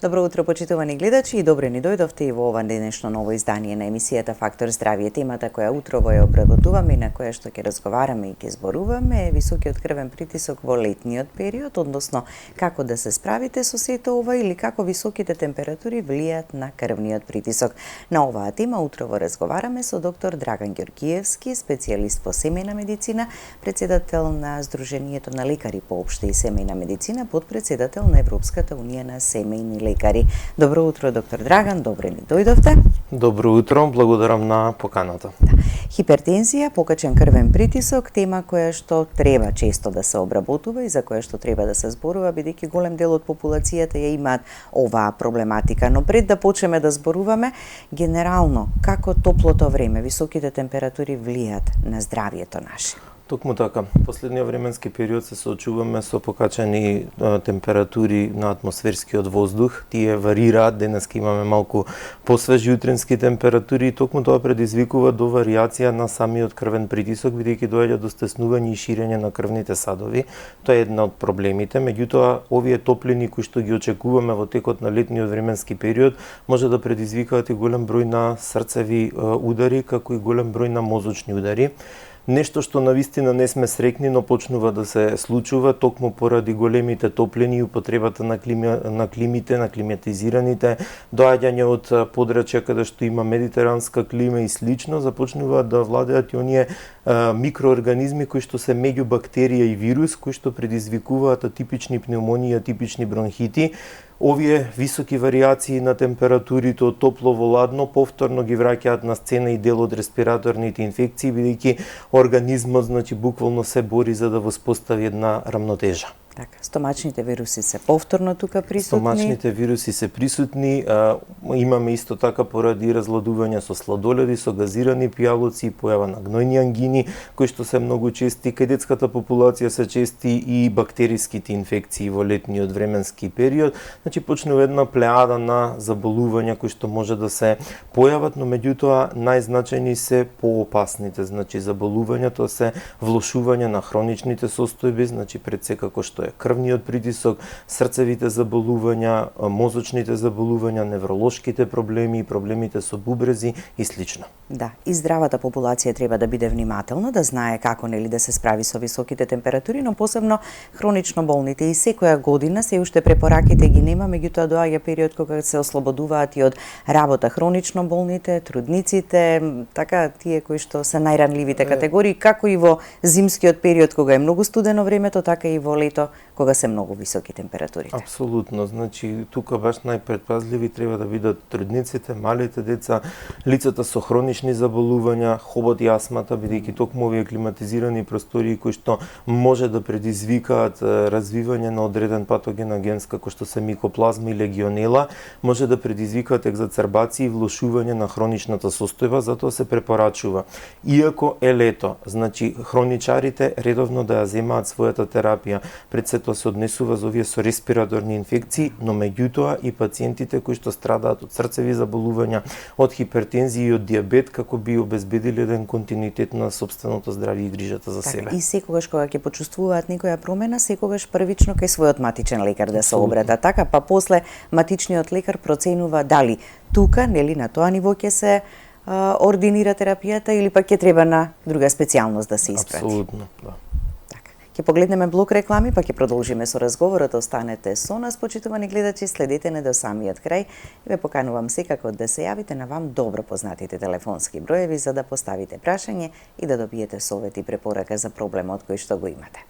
Добро утро, почитувани гледачи, и добре ни дојдовте и во ова денешно ново издание на емисијата Фактор здравје. Темата која утрово ја обработуваме и на која што ќе разговараме и ќе зборуваме е високиот крвен притисок во летниот период, односно како да се справите со сето ова или како високите температури влијаат на крвниот притисок. На оваа тема утрово разговараме со доктор Драган Ѓоргиевски, специјалист по семејна медицина, председател на Сдруженијето на лекари по општа и семејна медицина, подпредседател на Европската унија на семејни лекари. Добро утро, доктор Драган, добре ни дојдовте. Добро утро, благодарам на поканата. Хипертензија, покачен крвен притисок, тема која што треба често да се обработува и за која што треба да се зборува, бидејќи голем дел од популацијата ја имаат оваа проблематика. Но пред да почнеме да зборуваме, генерално, како топлото време, високите температури влијаат на здравјето наше? Токму така, последниот временски период се соочуваме со покачени температури на атмосферскиот воздух. Тие варираат, денеска имаме малку посвежи утренски температури и токму тоа предизвикува до варијација на самиот крвен притисок, бидејќи доаѓа до стеснување и ширење на крвните садови. Тоа е една од проблемите, меѓутоа овие топлини кои што ги очекуваме во текот на летниот временски период може да предизвикаат и голем број на срцеви удари, како и голем број на мозочни удари. Нешто што навистина не сме срекни, но почнува да се случува токму поради големите топлини и употребата на климите, на климатизираните, доаѓање од подрачја каде што има медитеранска клима и слично, започнуваат да владеат и оние микроорганизми кои што се меѓу бактерија и вирус, кои што предизвикуваат атипични пневмонии, атипични бронхити. Овие високи варијации на температурите од топло во ладно повторно ги враќаат на сцена и дел од респираторните инфекции, бидејќи организмот буквално се бори за да воспостави една рамнотежа. Така, стомачните вируси се повторно тука присутни. Стомачните вируси се присутни, имаме исто така поради разладување со сладоледи, со газирани пијалоци и појава на гнојни ангини, кои што се многу чести. Кај детската популација се чести и бактериските инфекции во летниот временски период. Почнува една плеада на заболувања кои што може да се појават, но меѓутоа најзначајни се поопасните. Заболувањето се влошување на хроничните состојби, пред секако што е крвниот притисок, срцевите заболувања, мозочните заболувања, невролошките проблеми, проблемите со бубрези и слично. Да, и здравата популација треба да биде внимателна, да знае како да се справи со високите температури, но посебно хронично болните. И секоја година се уште препораките ги нема, меѓутоа доаѓа период кога се ослободуваат и од работа хронично болните, трудниците, така тие кои што се најранливите категории, како и во зимскиот период кога е многу студено времето, така и во лето кога се многу високи температурите. Апсолутно, тука баш најпредпазливи треба да бидат трудниците, малите деца, лицата со хронични заболувања, хобот и астмата, бидејќи токму овие климатизирани простории кои што може да предизвикаат развивање на одреден патоген аген како што се микоплазма и легионела, може да предизвикаат екзацербации и влошување на хроничната состојба, затоа се препорачува. Иако е лето, хроничарите редовно да ја земаат својата терапија. Пред се тоа се однесува за овие со респираторни инфекции, но меѓутоа и пациентите кои што страдаат од срцеви заболувања, од хипертензија и од диабет, како би обезбедили еден континуитет на сопственото здравје и грижата за себе. И секогаш кога ќе почувствуваат некоја промена, секогаш првично кај својот матичен лекар да се обратат, така, па после матичниот лекар проценува дали тука, на тоа ниво ќе се ординира терапијата или пак ќе треба на друга специјалност да се испрати. Апсолутно, да. Ќе погледнеме блок реклами, па ќе продолжиме со разговорот. Останете со нас, почитувани гледачи, следете не до самиот крај. И ве поканувам секако да се јавите на вам добро познатите телефонски броеви за да поставите прашање и да добиете совет и препорака за проблемот кој што го имате.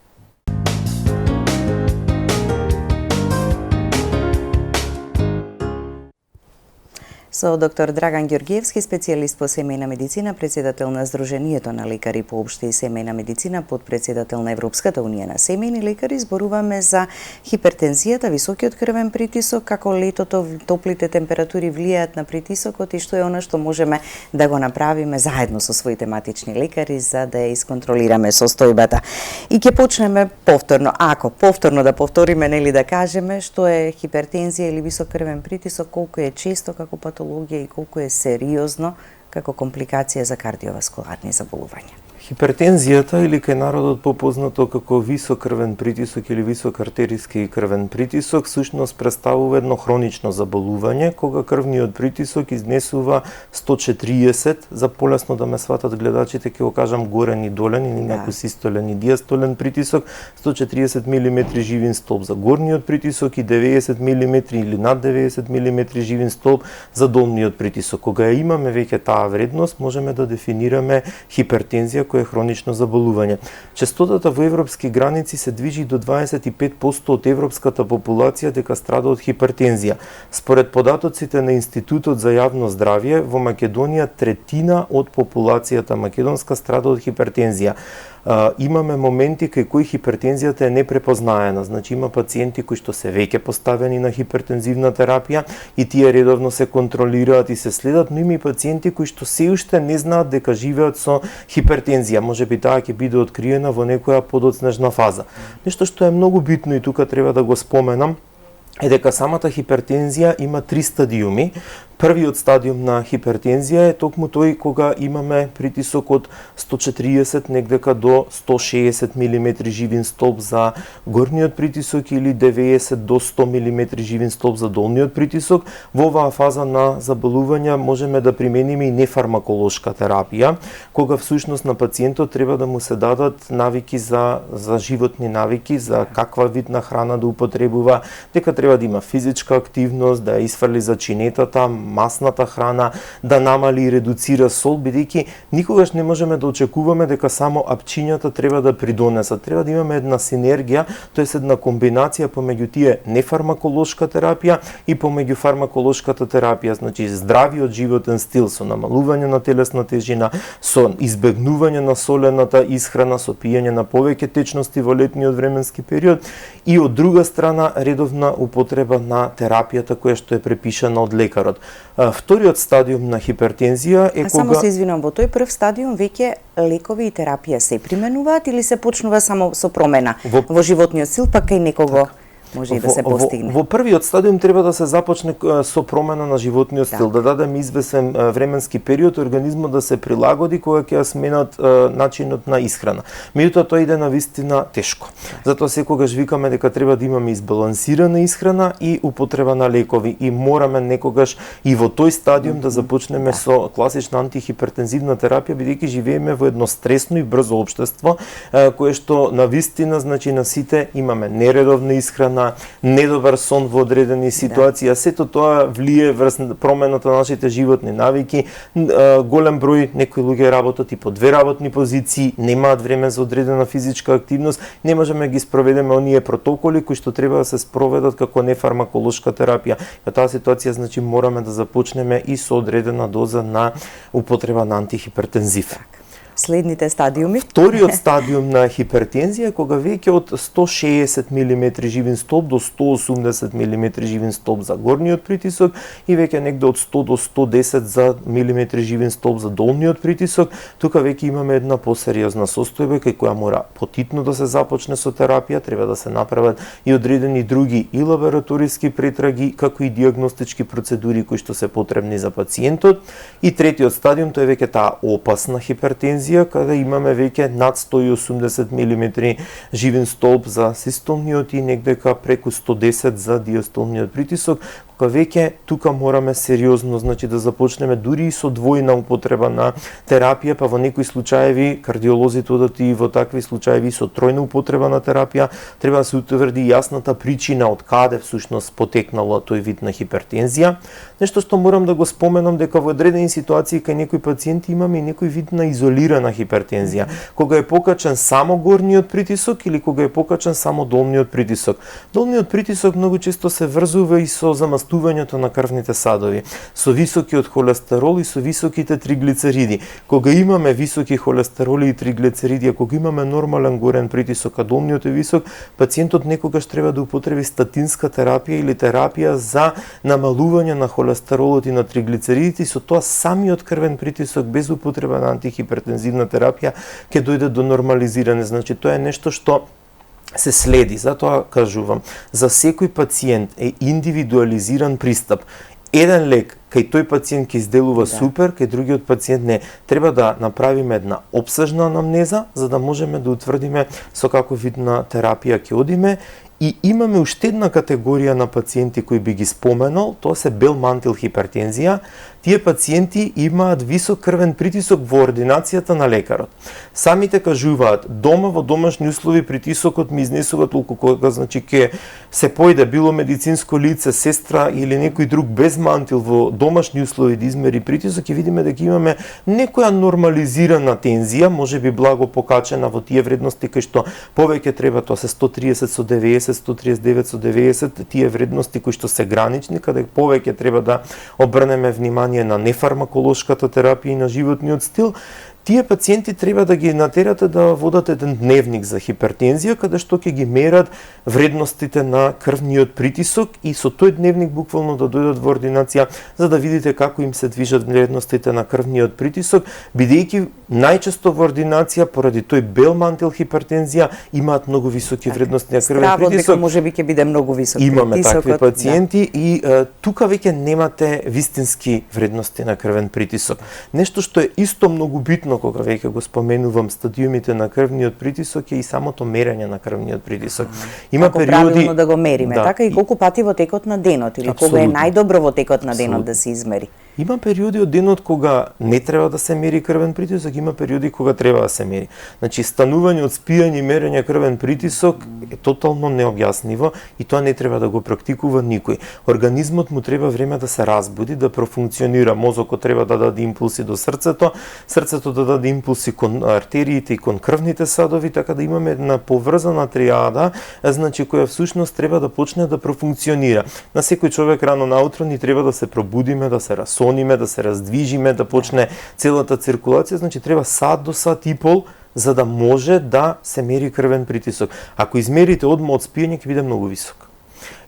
Со доктор Драган Ѓоргиевски, специјалист по семејна медицина, председател на Сдруженијето на лекари по општа и семејна медицина, подпредседател на Европската унија на семејни лекари, зборуваме за хипертензијата, високиот крвен притисок, како летото, топлите температури влијаат на притисокот и што е она што можеме да го направиме заедно со своите матични лекари за да ја исконтролираме состојбата. И ќе почнеме повторно, ако повторно да повториме, да кажеме што е хипертензија или висок крвен притисок, колку е често како патологија и колку е сериозно како компликација за кардиоваскуларни заболувања. Хипертензијата, или кај народот попознато како висок крвен притисок или висок артериски крвен притисок, всушност представува едно хронично заболување, кога крвниот притисок изнесува 140, за полесно да ме сватат гледачите, ќе го кажам горен и долен, или некој систолен и диастолен притисок, 140 мм живин столб за горниот притисок и 90 мм или над 90 мм живин столб за долниот притисок. Кога ја имаме веќе таа вредност, можеме да дефинираме хипертензија кој е хронично заболување. Честотата во европски граници се движи до 25% од европската популација дека страда од хипертензија. Според податоците на Институтот за јавно здравје, во Македонија третина од популацијата македонска страда од хипертензија. Имаме моменти кај кои хипертензијата е непрепознаена, значи има пациенти кои што се веќе поставени на хипертензивна терапија и тие редовно се контролираат и се следат, но има и пациенти кои што се уште не знаат дека живеат со хипертензија. Можеби таа ќе биде откриена во некоја подоцнежна фаза. Нешто што е многу битно и тука треба да го споменам е дека самата хипертензија има 3 стадиуми. Првиот стадиум на хипертензија е токму тој кога имаме притисок од 140 негдека до 160 мм живин столб за горниот притисок или 90 до 100 мм живин столб за долниот притисок. Во оваа фаза на заболување можеме да примениме и нефармаколошка терапија, кога всушност на пациентот треба да му се дадат навики за животни навики, за каква вид на храна да употребува, дека треба да има физичка активност, да ја исфрли за чинетата, масната храна, да намали и редуцира сол, бидејќи никогаш не можеме да очекуваме дека само апчињата треба да придонесат. Треба да имаме една синергија, тоест една комбинација помеѓу тие нефармаколошка терапија и помеѓу фармаколошката терапија, значи здравиот животен стил со намалување на телесна тежина, со избегнување на солената исхрана, со пиење на повеќе течности во летниот временски период и од друга страна редовна употреба на терапијата која што е препишана од лекарот. Вториот стадиум на хипертензија е кога... Само се извинувам, во тој прв стадиум веќе лекови и терапија се применуваат или се почнува само со промена во животниот стил, па кај некого може и да се постигне? Во првиот стадиум треба да се започне со промена на животниот стил, да дадеме извесен временски период организмот да се прилагоди кога ќе ја сменат начинот на исхрана. Меѓутоа тоа иде на вистина тешко. Затоа секогаш викаме дека треба да имаме избалансирана исхрана и употреба на лекови и мораме некогаш и во тој стадиум да започнеме со класична антихипертензивна терапија, бидејќи живееме во едно стресно и брзо општество кое што на вистина значи на сите имаме нередовна исхрана, недобар сон во одредени ситуации, сето тоа влие врз промената на нашите животни навики. Голем број некои луѓе работат и по 2 работни позиции, немаат време за одредена физичка активност, не можеме ги спроведеме оние протоколи кои што треба да се спроведат како нефармаколошка терапија. Во таа ситуација значи мораме да започнеме и со одредена доза на употреба на антихипертензив. Следните стадиуми? Вториот стадиум на хипертензија е кога веќе од 160 мм живин столб до 180 мм живин столб за горниот притисок и веќе негде од 100 до 110 за мм живин столб за долниот притисок, тука веќе имаме една посериозна состојба кај која мора потитно да се започне со терапија, треба да се направат и одредени други и лабораториски претраги, како и диагностички процедури кои што се потребни за пациентот. И третиот стадиум тоа е веќе таа опасна хипертензија, каде имаме веќе над 180 мм живин столб за систолниот и негдека преку 110 за диастолниот притисок, кога веќе тука мораме сериозно значи да започнеме дури и со двојна употреба на терапија, па во некои случаеви кардиолозите одат и во такви случаеви со тројна употреба на терапија, треба да се утврди јасната причина од каде всушност потекнала тој вид на хипертензија. Нешто што морам да го споменам дека во одредени ситуации кај некои пациенти имаме и некој вид на изолирана хипертензија, кога е покачен само горниот притисок или кога е покачен само долниот притисок. Долниот притисок многу често се врзува и со замастувањето на крвните садови, со високиот холестерол и со високите триглицериди. Кога имаме високи холестероли и триглицериди, кога имаме нормален горен притисок, а долниот е висок, пациентот некогаш треба да употреби статинска терапија или терапија за намалување на холестеролот и на триглицеридите и со тоа самиот крвен притисок без употреба на антихипертензивна терапија ќе дојде до нормализирање. Значи тоа е нешто што се следи, затоа кажувам, за секој пациент е индивидуализиран пристап. Еден лек кај тој пациент ќе изделува супер, кај другиот пациент не. Треба да направиме една опсежна анамнеза за да можеме да утврдиме со каков вид на терапија ќе одиме. И имаме уште една категорија на пациенти кои би ги споменал, тоа се бел мантил хипертензија. Тие пациенти имаат висок крвен притисок во ординацијата на лекарот. Самите кажуваат, дома во домашни услови притисокот ми изнесува толку кога, значи ќе се појде било медицинско лице, сестра или некој друг без мантил во домашни услови да измери притисок и видиме дека имаме некоја нормализирана тензија, можеби благо покачена во тие вредности кај што повеќе треба, тоа се 130 со 90, 139 со 90, тие вредности кои што се гранични, каде повеќе треба да обрнеме внимание на нефармаколошката терапија и на животниот стил. Тие пациенти треба да ги натерате да водат еден дневник за хипертензија, каде што ќе ги мерат вредностите на крвниот притисок и со тој дневник буквално да дојдат во ординација за да видите како им се движат вредностите на крвниот притисок, бидејќи најчесто во ординација поради тој бел мантил хипертензија имаат многу високи вредности на крвен притисок. Стравот можеби ќе биде многу висок притисокот. Имаме такви пациенти и тука веќе немате вистински вредности на крвен притисок. Нешто што е исто многу битно кога веќе го споменувам стадиумите на крвниот притисок е и самото мерење на крвниот притисок. Има како периоди правилно да го мериме, така и колку пати во текот на денот или кога е најдобро во текот на денот да се измери. Има периоди од денот кога не треба да се мери крвен притисок, има периоди кога треба да се мери. Значи станување од спијање и мерење крвен притисок е тотално необјаснливо и тоа не треба да го практикува никој. Организмот му треба време да се разбуди, да профункционира, мозокот треба да даде импулси до срцето, срцето да даде импулси кон артериите и кон крвните садови, така да имаме една поврзана триада, значи која всушност треба да почне да профункционира. На секој човек рано наутро ни треба да се пробудиме, да се расониме, да се раздвижиме, да почне целата циркулација, значи треба сат до сат и пол за да може да се мери крвен притисок. Ако измерите одма од спиење ќе биде многу висок.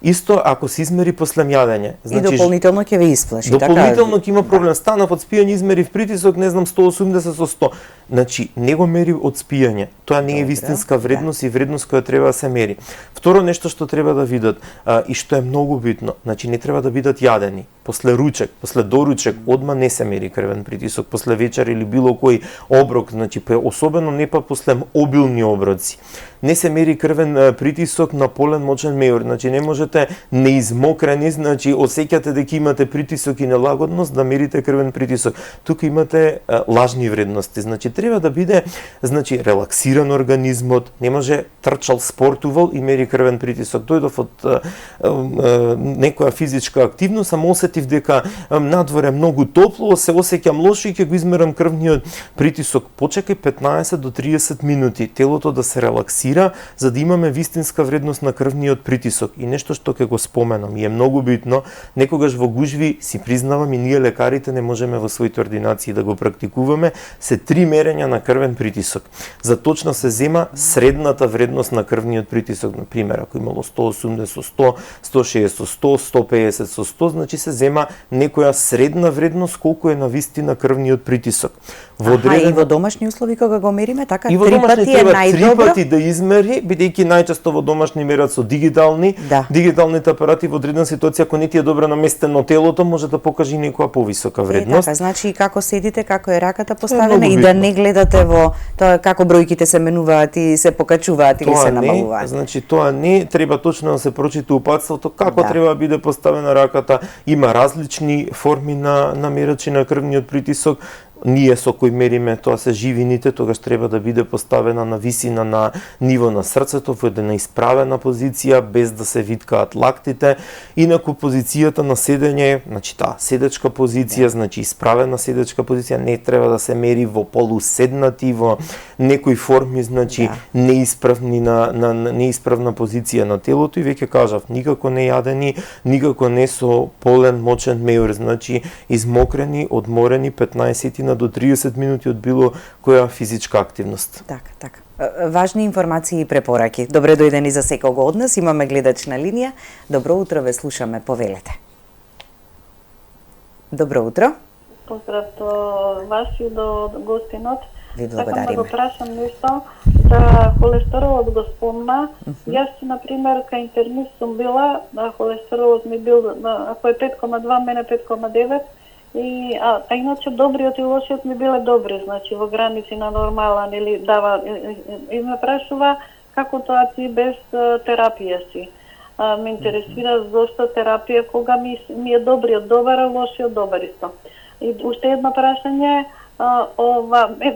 Исто ако се измери после јадење, значи и дополнително ќе ве исплаши, така? Дополнително ќе има проблем. Станав од спиење, измерив притисок, не знам 180 со 100. Значи не го мери од спиење. Тоа не е вистинска вредност и вредност која треба да се мери. Второ нешто што треба да видат и што е многу битно, значи не треба да бидат јадени. После ручек, после доручек одма не се мери крвен притисок, после вечер или било кој оброк, значи особено не па после обилни оброци. Не се мери крвен притисок на полен мочен мејор, значи не можете неизмокрени, значи осеќате дека имате притисок и нелагодност да мерите крвен притисок. Тука имате лажни вредности, значи треба да биде значи релаксиран организмот, не може трчал, спортувал и мери крвен притисок. Дојдов од некоја физичка активност, само осетив дека надвор е многу топло, се осеќам лошо и ќе го измерам крвниот притисок. Почекај 15 до 30 минути, телото да се релаксира за да имаме вистинска вредност на крвниот притисок. И нешто што ќе го споменам и е многу битно, некогаш во гужви си признавам и ние лекарите не можеме во своите ординации да го практикуваме, се 3 мерења на крвен притисок. За точно се зема средната вредност на крвниот притисок, на пример, ако имало 180 со 100, 160 со 100, 150 со 100, значи се зема некоја средна вредност колку е на вистина крвниот притисок. И во домашни услови кога го мериме, така 3 пати е најдобро. 3 пати да измери, бидејќи најчесто во домашни мерат со дигитални. Дигиталните апарати во одредена ситуација, ако не ти е добро наместено телото, може да покаже некоја повисока вредност. Така, значи како седите, како е раката поставена и да не гледате во тоа како бројките се менуваат и се покачуваат или се намалуваат. Значи тоа не треба точно да се прочита упатството како треба да биде поставена раката. Има различни форми на мерачи на крвниот притисок. Ние со кој мериме, тоа се живините, тогаш треба да биде поставена на висина на ниво на срцето, во една исправена позиција, без да се виткаат лактите. Инаку позицијата на седење, значи таа седечка позиција, значи исправена седечка позиција, не треба да се мери во полуседнати, во некои форми, значи неисправни на неисправна позиција на телото. И веќе кажав, никако не јадени, никако не со полен мочен мејор, значи измокрени, одморени 15 до 30 минути од било која физичка активност. Така. Важни информации и препораки. Добре дојдени за секого од нас. Имаме гледач на линија. Добро утро, ве слушаме, повелете. Добро утро. Поздрав вас и до гостинот. Ви Сакам да благодариме. го прашам нешто за холестеролот го спомна. Јас, например, кај интернист сум била, холестеролот ми бил, ако е 5,2, мене 5,9, а иначе добриот и лошиот ми биле добри, значи во граници на нормален или дава, и ме прашува како тоа ти без терапија си. Ме интересира зошто терапија кога ми е добриот добар, а лошиот добар исто. И уште едно прашање,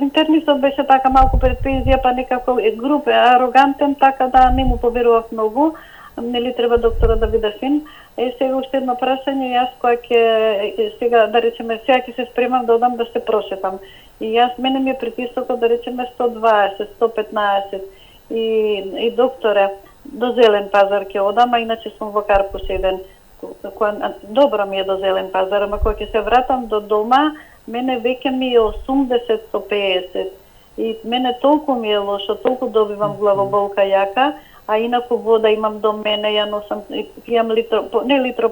интернистот беше така малку пред пензија, па некако груп е арогантен, така да не му поверував многу, нели треба доктора да биде фин. Сега уште едно прашање, јас која ќе, сега да речеме, сега ќе се спремам да одам да се прошетам. И јас, мене ми е притисокот да речеме 120, 115 и докторе, до Зелен пазар ќе одам, а иначе сум во Карпус 1. Добро ми е до Зелен пазар, ама кога ќе се вратам до дома, мене веќе ми е 80 со 50. И мене толку ми е лошо, толку добивам главоболка јака, а инаку вода имам до мене, ја носам, пијам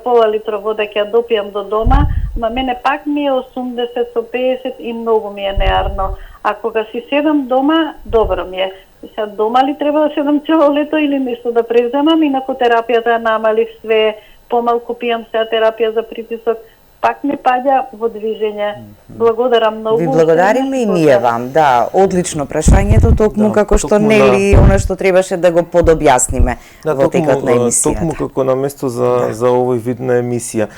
пола литро вода ќе ја допијам до дома, ама мене пак ми е 80 со 50 и многу ми е неарно. А кога си седам дома, добро ми е. Сега дома ли треба да седам цело лето или нешто да преземам, инаку терапијата ја намалив све, помалку пијам сега терапија за притисок, пак ми паѓа во движење. Благодарам многу. Ви благодариме и ние вам. Да, одлично прашањето, токму како што нели она што требаше да го подобјасниме во текот на емисијата. Токму како на место за овој вид на емисија.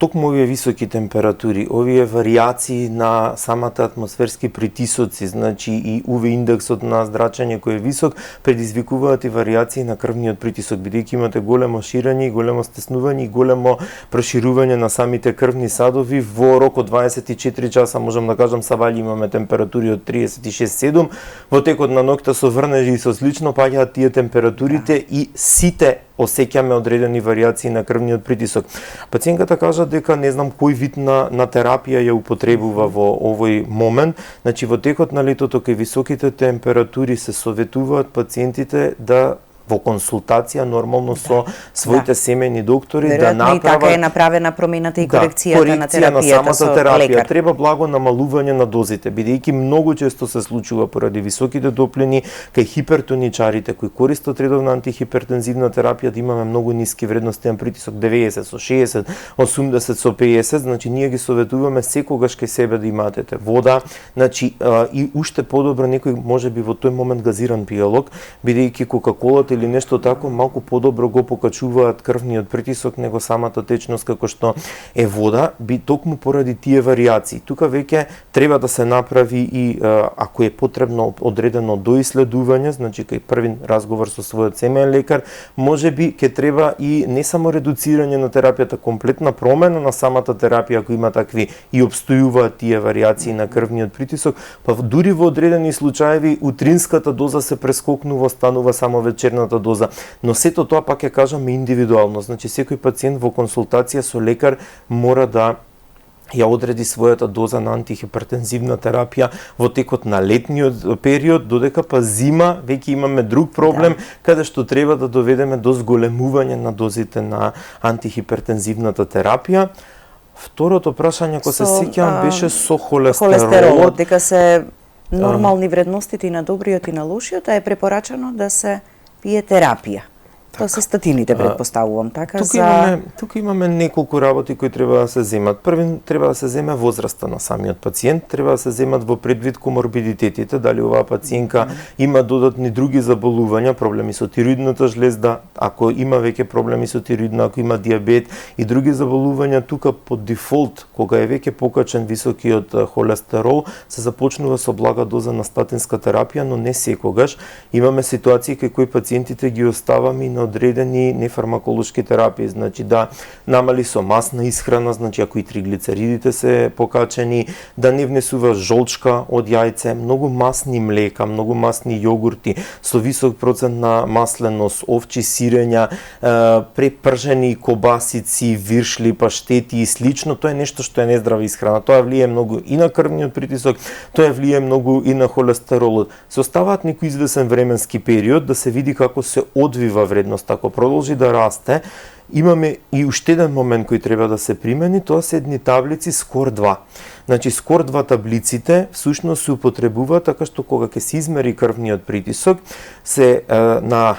Токму овие високи температури, овие варијации на самата атмосферски притисоци, значи и УВ индексот на зрачење кој е висок, предизвикуваат и варијации на крвниот притисок, бидејќи имате големо ширење, големо стеснување и големо проширување на самите крвни садови. Во рок од 24 часа можам да кажам сабајле имаме температури од 36,7, во текот на ноќта со врнежи и со слично паѓаат тие температурите и сите осеќаме одредени варијации на крвниот притисок. Пациентката кажа дека не знам кој вид на терапија ја употребува во овој момент. Значи во текот на летото кај високите температури се советуваат пациентите да во консултација нормално со своите семејни доктори да направат. И така е направена промената и корекцијата на терапијата на со терапија. лекар. Треба благо намалување на дозите, бидејќи многу често се случува поради високите топлини кај хипертоничарите кои користат редовна антихипертензивна терапија да имаме многу ниски вредности на притисок 90 со 60, 80 со 50, значи ние ги советуваме секогаш кај себе да имате вода, значи и уште подобро некој можеби во тој момент газиран пијалок, бидејќи кока-колата или нешто тако малку подобро го покачуваат крвниот притисок него самата течност како што е вода, би токму поради тие варијации. Тука веќе треба да се направи и ако е потребно одредено доиследување, значи кај првин разговор со својот семеен лекар, можеби ќе треба и не само редуцирање на терапијата, комплетна промена на самата терапија ако има такви и обстојуваат тие варијации на крвниот притисок, па дури во одредени случаеви утринската доза се прескокнува, станува само вечерната доза, но сето тоа пак ќе кажам индивидуално, значи секој пациент во консултација со лекар мора да ја одреди својата доза на антихипертензивна терапија во текот на летниот период, додека па зима веќе имаме друг проблем, каде што треба да доведеме до зголемување на дозите на антихипертензивната терапија. Второто прашање, ако се сеќавам, беше со холестеролот. Дека се нормални вредностите и на добриот и на лошиот, а е препорачано да се пие терапија. Тоа се статините, предпоставувам, така Тука имаме неколку работи кои треба да се земат. Првин треба да се земе возраста на самиот пациент, треба да се земат во предвид коморбидитетите, дали оваа пациентка има додатни други заболувања, проблеми со тироидната жлезда, ако има веќе проблеми со тироидна, ако има диабет и други заболувања, тука по дефолт, кога е веќе покачен високиот холестерол, се започнува со блага доза на статинска терапија, но не секогаш. Имаме ситуации кај кои пациентите ги оставаме и на одредени нефармаколошки терапии, значи да намали со масна исхрана, значи ако и триглицеридите се покачени, да не внесува жолчка од јајце, многу масни млека, многу масни јогурти со висок процент на масленост, овчи сирења, препржени кобасици, виршли, паштети и слично, тоа е нешто што е нездрава исхрана. Тоа влие многу и на крвниот притисок, тоа влие многу и на холестеролот. Се оставаат некој извесен временски период да се види како се одвива вредност потребност. Ако продолжи да расте, имаме и уште еден момент кој треба да се примени, тоа се едни таблици Скор 2. Значи, Скор 2 таблиците всушност се употребуваат така што кога ќе се измери крвниот притисок, се на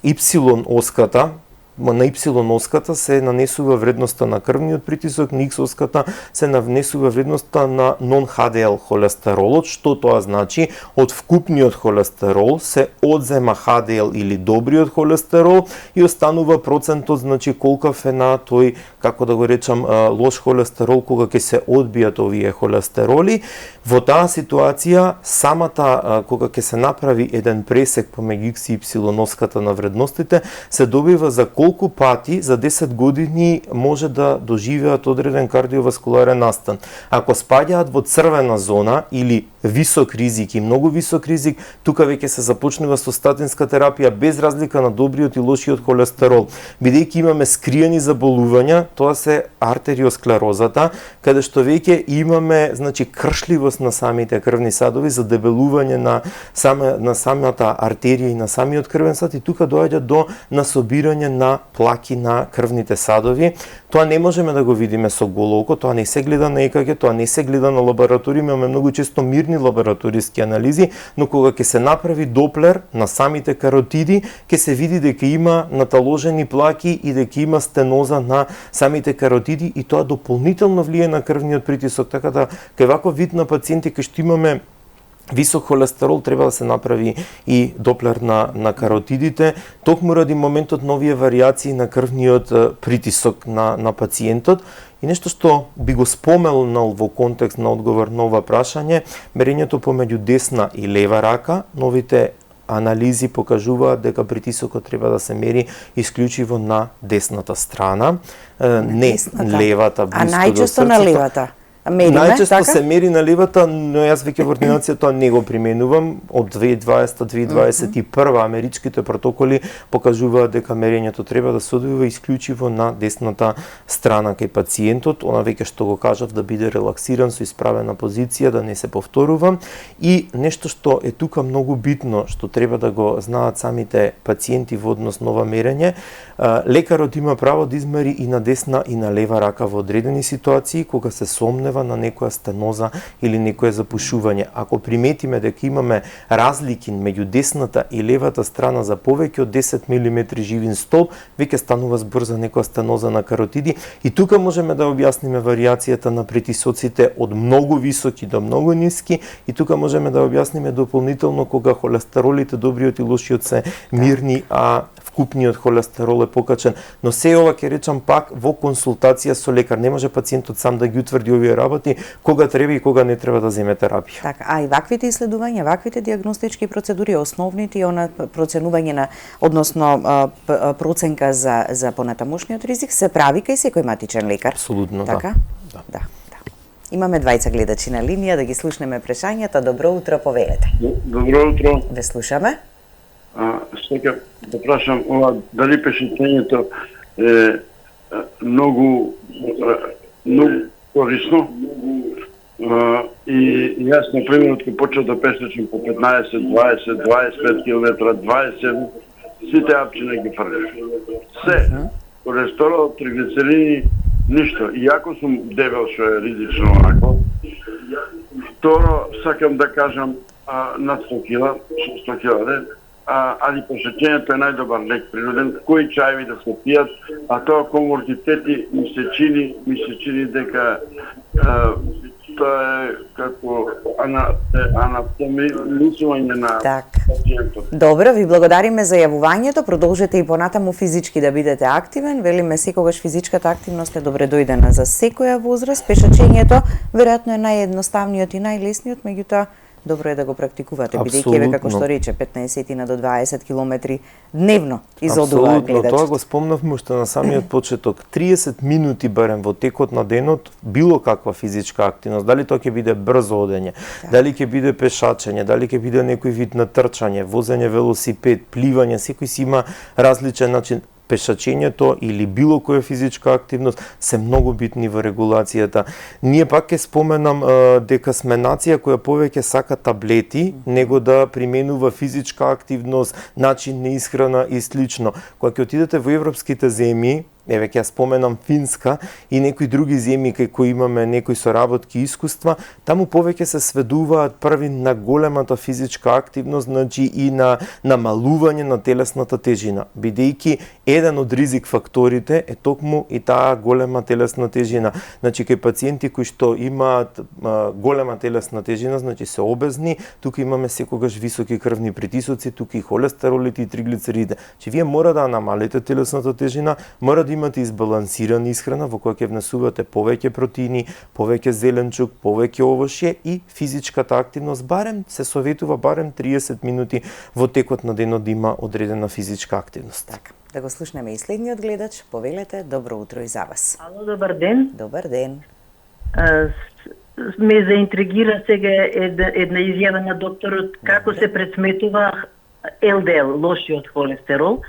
Y оската, на Y оската се нанесува вредноста на крвниот притисок, на X оската се нанесува вредноста на non-HDL холестеролот. Што тоа значи? Од вкупниот холестерол се одзема HDL или добриот холестерол и останува процентот, значи колкав е на тој, како да го речам, лош холестерол кога ќе се одбијат овие холестероли. Во таа ситуација, самата, кога ќе се направи еден пресек помеѓу X и Y оската на вредностите, се добива за колку пати за 10 години може да доживеат одреден кардиоваскуларен настан. Ако спаѓаат во црвена зона или висок ризик и многу висок ризик, тука веќе се започнува со статинска терапија без разлика на добриот и лошиот холестерол. Бидејќи имаме скриени заболувања, тоа се артериосклерозата, каде што веќе имаме, значи, кршливост на самите крвни садови за дебелување на самата артерија и на самиот крвен сад, и тука доаѓа до насобирање на плаки на крвните садови. Тоа не можеме да го видиме со голо око, тоа не се гледа на ЕКГ, тоа не се гледа на лабораторија, имаме многу често мирни лабораториски анализи, но кога ќе се направи доплер на самите каротиди, ќе се види дека има наталожени плаки и дека има стеноза на самите каротиди, и тоа дополнително влие на крвниот притисок, така да кај ваков вид на пациенти кај што имаме висок холестерол треба да се направи и доплер на каротидите, токму ради моментот на овие варијации на крвниот притисок на пациентот. И нешто што би го споменал во контекст на одговор на ова прашање, мерењето помеѓу десна и лева рака, новите анализи покажуваат дека притисокот треба да се мери исклучиво на десната страна, не левата, близко до срцето. А најчесто на левата? Најчесто така? се мери на левата, но јас веќе во ординација тоа не го применувам. Од 2020-2021 америчките протоколи покажуваат дека мерењето треба да се одвива исклучиво на десната страна кај пациентот, она веќе што го кажав, да биде релаксиран со исправена позиција, да не се повторува. И нешто што е тука многу битно, што треба да го знаат самите пациенти во однос на ова мерење, лекарот има право да измери и на десна и на лева рака во одредени ситуации кога се сомне на некоја стеноза или некое запушување. Ако приметиме дека имаме разлики меѓу десната и левата страна за повеќе од 10 мм живин столб, веќе станува збор за некоја стеноза на каротиди, и тука можеме да објасниме варијацијата на притисоците од многу високи до многу ниски, и тука можеме да објасниме дополнително кога холестеролите добриот и лошиот се мирни, а вкупниот холестерол е покачен. Но се ова ќе речам пак во консултација со лекар. Не може пациентот сам да ги утврди овие работи, кога треба и кога не треба да земе терапија. Така, а и ваквите исследувања, ваквите диагностички процедури, основните и она проценување на, односно проценка за понатамошниот ризик се прави кај секој матичен лекар. Апсолутно, така? Да. Имаме двајца гледачи на линија, да ги слушнеме прашањата. Добро утро, повелете. Добро утро. Ве слушаме. Сека да прашам ова, дали пешењето е многу корисно, и јас, например, кога почнав да пешечам по 15, 20, 25 км, 27, сите апчина ги фрлиш. Се, колестерол, триглицерини, ништо. Иако сум дебел, што е ризично онако. Второ, сакам да кажам, над 100 кила, 100 кила ден, али пешењето е најдобар лек природен, кои чаеви да се пијат, а тоа коморбидитети ми се чини дека тоа е како анатомизување на пациентот. Добро, ви благодариме за јавувањето. Продолжете и понатаму физички да бидете активен. Велиме секогаш физичката активност е добре дојдена за секоја возраст. Пешачењето веројатно е наједноставниот и најлесниот, меѓутоа добро е да го практикувате, бидејќи еве како што рече 15 до 20 километри дневно изодува гледачите. Апсолутно, тоа го спомнавме уште на самиот почеток. 30 минути барем во текот на денот, било каква физичка активност, дали тоа ќе биде брзо одење, дали ќе биде пешачење, дали ќе биде некој вид на трчање, возење велосипед, пливање, секој си има различен начин. пешачењето или било која физичка активност се многу битни во регулацијата. Ние пак ќе споменам дека сме нација која повеќе сака таблети него да применува физичка активност, начин на исхрана и слично. Кога ќе отидете во европските земји, еве ќе ја споменам Финска и некои други земји кај кои имаме некои соработки и искуства, таму повеќе се сведуваат први на големата физичка активност, значи и на намалување на телесната тежина, бидејќи еден од ризик факторите е токму и таа голема телесна тежина. Значи кај пациенти кои што имаат голема телесна тежина, значи се обезни, тука имаме секогаш високи крвни притисоци, тука и холестеролите и триглицеридите. Че вие мора да намалите телесната тежина, мора да имате избалансирана исхрана во која ќе внесувате повеќе протеини, повеќе зеленчук, повеќе овошје и физичката активност барем се советува барем 30 минути во текот на денот да има одредена физичка активност. Така, да го слушнеме и следниот гледач. Повелете, добро утро и за вас. Ало, добар ден. Добар ден. Ме заинтригира сега една изјава на докторот како се пресметува ЛДЛ, лошиот холестерол.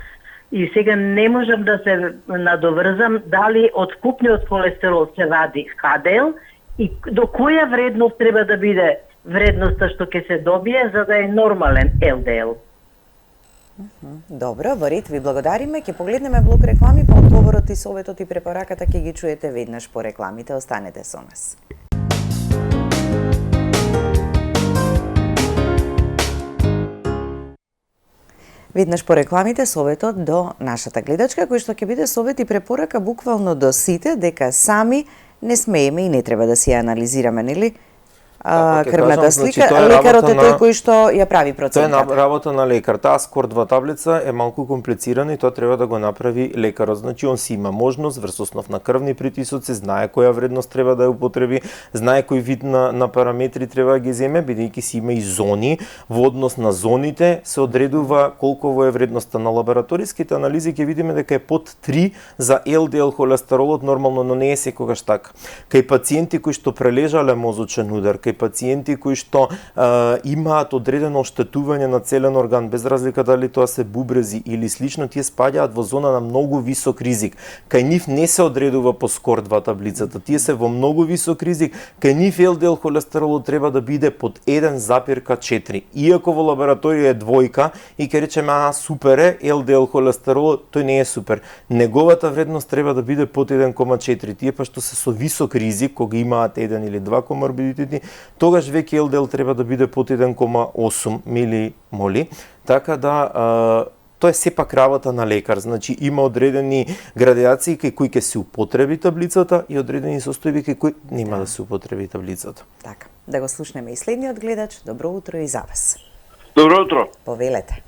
И сега не можам да се надоврзам дали од вкупниот холестерол се вади ХДЛ и до која вредност треба да биде вредноста што ќе се добие за да е нормален ЛДЛ. Добро, во ред, ви благодариме. Ќе погледнеме блок реклами, па одговорот и советот и препораката ќе ги чуете веднаш по рекламите. Останете со нас. Веднаш по рекламите советот до нашата гледачка, кој што ќе биде совет и препорака буквално до сите, дека сами не смееме и не треба да си ја анализираме, нели? Крвната слика, значи, лекарот е тој кој што ја прави проценката. Тоа е работа на лекар. Таа скордва таблица е малку комплицирана и тоа треба да го направи лекарот. Значи он си има можност врз основ на крвни притисоци, знае која вредност треба да ја употреби, знае кој вид на параметри треба да ги земе, бидејќи си има и зони. Во однос на зоните се одредува колку е вредноста. На лабораториските анализи ќе видиме дека е под 3 за ЛДЛ холестеролот нормално, но не е секогаш така. Кај пациенти кои што прележале мозочен удар, кај пациенти кои што имаат одредено оштетување на целен орган, без разлика дали тоа се бубрези или слично, тие спаѓаат во зона на многу висок ризик. Кај нив не се одредува по скор-2 таблицата, тие се во многу висок ризик, кај нив ЛДЛ холестеролот треба да биде под 1,4. Иако во лабораторија е двојка и ќе речеме, супер е, ЛДЛ холестеролот, тој не е супер. Неговата вредност треба да биде под 1,4. Тие па што се со висок ризик, кога имаат 1 или 2 коморбидитети, тогаш веќе ЛДЛ треба да биде под 1,8 милимоли. Така да тоа е сепак работа на лекар. Значи има одредени градиации кај кои ќе се употреби таблицата и одредени состојби кај кои нема да се употреби таблицата. Така, да го слушнеме и следниот гледач. Добро утро и за вас. Добро утро. Повелете.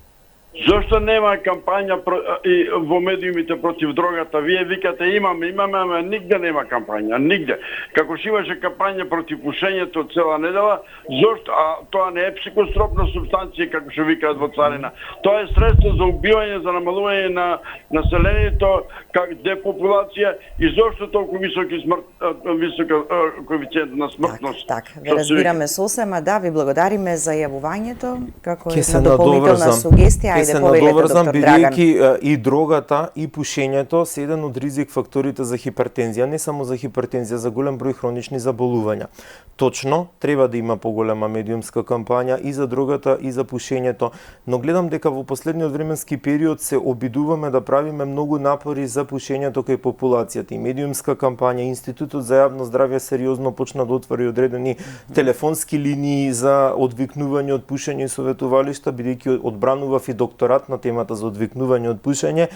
Зошто нема кампања во медиумите против дрогата? Вие викате имаме, ама нигде нема кампања, нигде. Како што имаше кампања против пушењето цела недела, зошто тоа не е психостропна супстанција како што викаат во царина. Тоа е средство за убивање, за намалување на населението, как депопулација и зошто толку висока коефициент на смртност. Так, ве разбираме сосема, да, ви благодариме за јавувањето, како една дополнителна сугестија. Се надоврзам, бидејќи и дрогата и пушењето се еден од ризик факторите за хипертензија, не само за хипертензија, за голем број хронични заболувања. Точно, треба да има поголема медиумска кампања и за дрогата и за пушењето, но гледам дека во последниот временски период се обидуваме да правиме многу напори за пушењето кај популацијата. И медиумска кампања, Институтот за јавно здравје сериозно почна да отвори одредени телефонски линии за одвикнување од пушење и советувалишта, бидејќи одбранував и докторат на темата за одвикнување од пушење,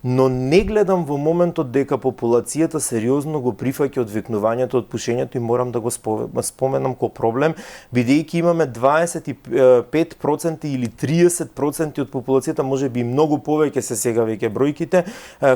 но не гледам во моментот дека популацијата сериозно го прифаќа одвикнувањето од пушењето и морам да го споменам ко проблем, бидејќи имаме 25% или 30% од популацијата, можеби и многу повеќе се сега веќе бројките,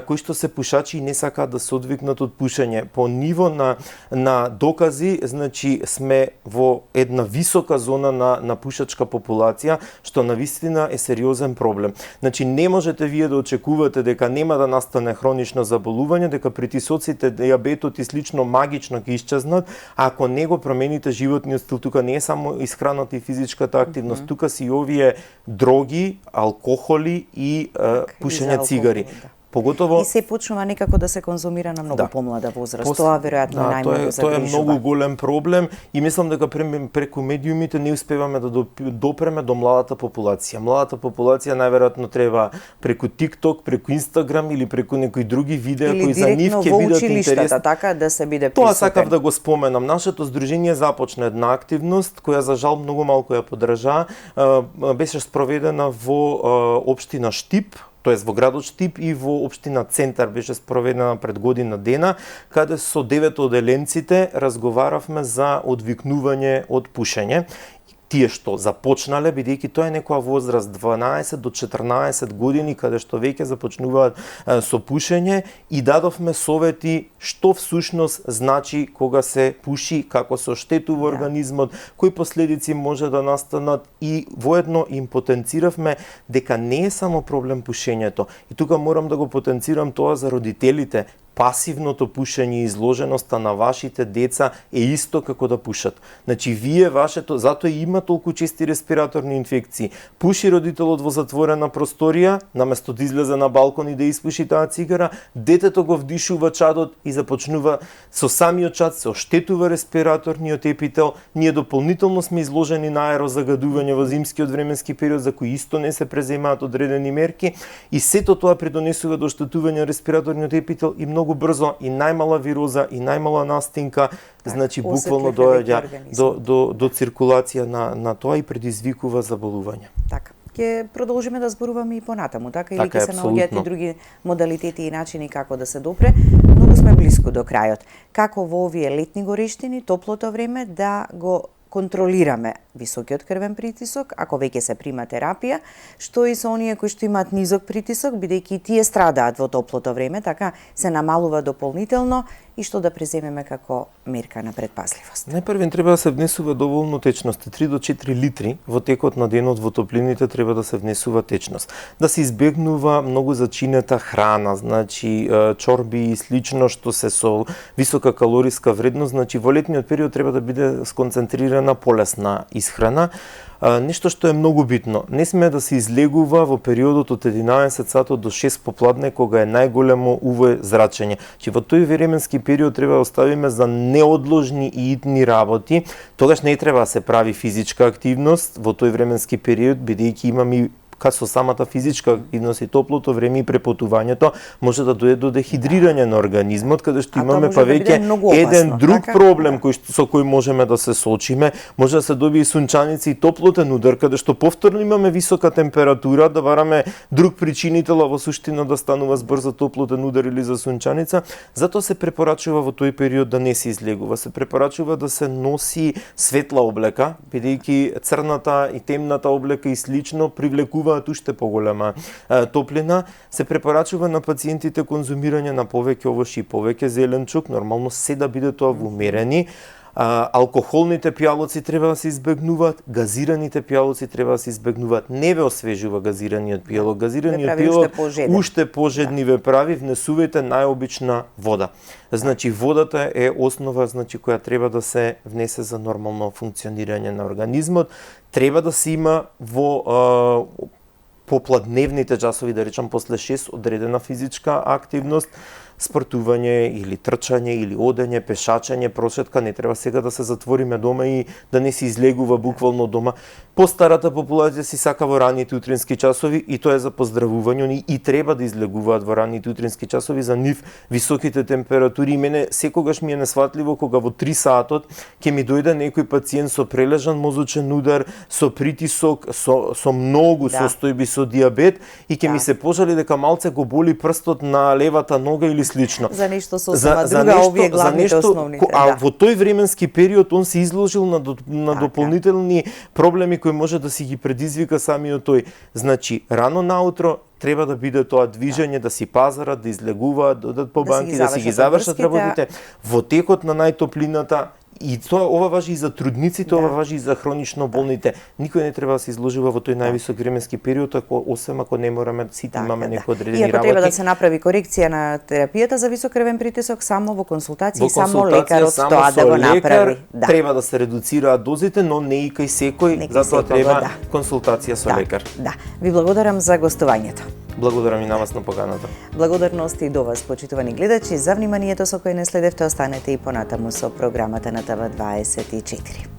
кои што се пушачи и не сакаат да се одвикнат од пушење. По ниво на докази, значи сме во една висока зона на пушачка популација, што навистина е сериозен проблем. Значи не можете вие да очекувате дека нема да настане хронично заболување, дека притисоците, дијабетот и слично магично ќе исчезнат, ако не го промените животниот стил. Тука не е само исхраната и физичката активност, тука си и овие дроги, алкохоли и пушење цигари. Поготово и се почнува некако да се конзумира на многу помлада возраст. Тоа веројатно најмногу загрижува. Тоа е многу голем проблем и мислам дека преку медиумите не успеваме да допреме до младата популација. Младата популација најверојатно треба преку TikTok, преку Instagram или преку некои други видеа кои за нив ќе бидат интересни. Така да се биде присутен. Тоа сакав да го споменам. Нашето здружение започна една активност која за жал многу малку ја поддржа. Беше спроведена во општина Штип, тоест во градот Штип и во општина Центар беше спроведена пред година дена, каде со 9 од еленците разговаравме за одвикнување од пушење. Тие што започнале, бидејќи тоа е некоја возраст 12 до 14 години, каде што веќе започнуваат со пушење и дадовме совети што всушност значи кога се пуши, како се оштетува организмот, кои последици може да настанат и воедно им потенциравме дека не е само проблем пушењето. И тука морам да го потенцирам тоа за родителите. Пасивното пушење и изложеноста на вашите деца е исто како да пушат. Значи, вие вашето, затоа има толку чести респираторни инфекции. Пуши родителот во затворена просторија, наместо да излезе на балкон и да испуши таа цигара, детето го вдишува чадот и започнува со самиот чад се оштетува респираторниот епител. Ние дополнително сме изложени на аерозагадување во зимскиот временски период за кои исто не се преземаат одредени мерки и сето тоа придонесува до оштетување на респираторниот епител и многу брзо и најмала вироза и најмала настинка, значи буквално доаѓа до циркулација на тоа и предизвикува заболување. Така. Ќе продолжиме да зборуваме и понатаму, така или ќе се наоѓаат и други модалитети и начини како да се допре. Многу сме блиску до крајот. Како во овие летни горештини, топлото време да го контролираме високиот крвен притисок, ако веќе се прима терапија, што и со оние кои што имаат низок притисок, бидејќи тие страдаат во топлото време, така се намалува дополнително и што да преземеме како мерка на предпазливост. Најпрво треба да се внесува доволно течност, 3 до 4 литри во текот на денот во топлините треба да се внесува течност. Да се избегнува многу зачинета храна, значи чорби и слично што се со висока калориска вредност, значи во летниот период треба да биде сконцентрирана полесна исхрана. Нешто што е многу битно, не сме да се излегува во периодот од 11 сатот до 6 попладне, кога е најголемо УВ зрачење. Че во тој временски период треба да оставиме за неодложни и итни работи, тогаш не треба да се прави физичка активност во тој временски период, бидејќи имаме со самата физичка активност и топлото време и препотувањето може да дојде до дехидрирање на организмот, каде што имаме веќе еден друг проблем со кој можеме да се соочиме, може да се добие и сунчаница и топлотен удар, каде што повторно имаме висока температура, да бараме друг причинител, а во суштина да станува збрзо топлотен удар или за сунчаница, затоа се препорачува во тој период да не се излегува, се препорачува да се носи светла облека, бидејќи црната и темната облека и слично привлекува уште поголема топлина. Се препорачува на пациентите конзумирање на повеќе овошји и повеќе зеленчук, нормално се да биде тоа во умерени. Алкохолните пијалоци треба да се избегнуваат, газираните пијалоци треба да се избегнуваат. Не ве освежува газираниот пијалок. Газираниот пијалок уште пожедни ве прави, внесувајте најобична вода. Значи водата е основа, значи која треба да се внесе за нормално функционирање на организмот. Треба да се има во попладневните часови, да речам после 6, одредена физичка активност, спортување или трчање или одење, пешачење, прошетка, не треба сега да се затвориме дома и да не се излегува буквално дома. Постарата популација си сака во раните утрински часови и тоа е за поздравување, они и треба да излегуваат во раните утрински часови, за нив високите температури. И мене секогаш ми е несватливо кога во 3 сатот ќе ми дојде некој пациент со прележан мозочен удар, со притисок, со многу состојби со диабет и ќе ми се пожали дека малце го боли прстот на левата нога или слично. За нешто сосема друга, овие главните основните. А во тој временски период он се изложил на дополнителни проблеми кои може да си ги предизвика самиот тој. Значи, рано наутро треба да биде тоа движење, да си пазарат, да излегуваат, да одат по банки, да си ги завршат работите. Во текот на најтоплината, и тоа ова важи и за трудниците, ова важи и за хронично болните. Никој не треба да се изложува во тој највисок временски период, освен ако не мораме сите имаме некои одредени работи. И ако треба да се направи корекција на терапијата за висок крвен притисок, само во консултација, само лекарот тоа да го направи. Треба да се редуцираат дозите, но не и кај секој, затоа треба консултација со лекар. Да, ви благодарам за гостувањето. Благодарам и на вас на поканата. Благодарности до вас, почитувани гледачи, за вниманието со кое не следевте. Останете и понатаму со програмата на ТВ24.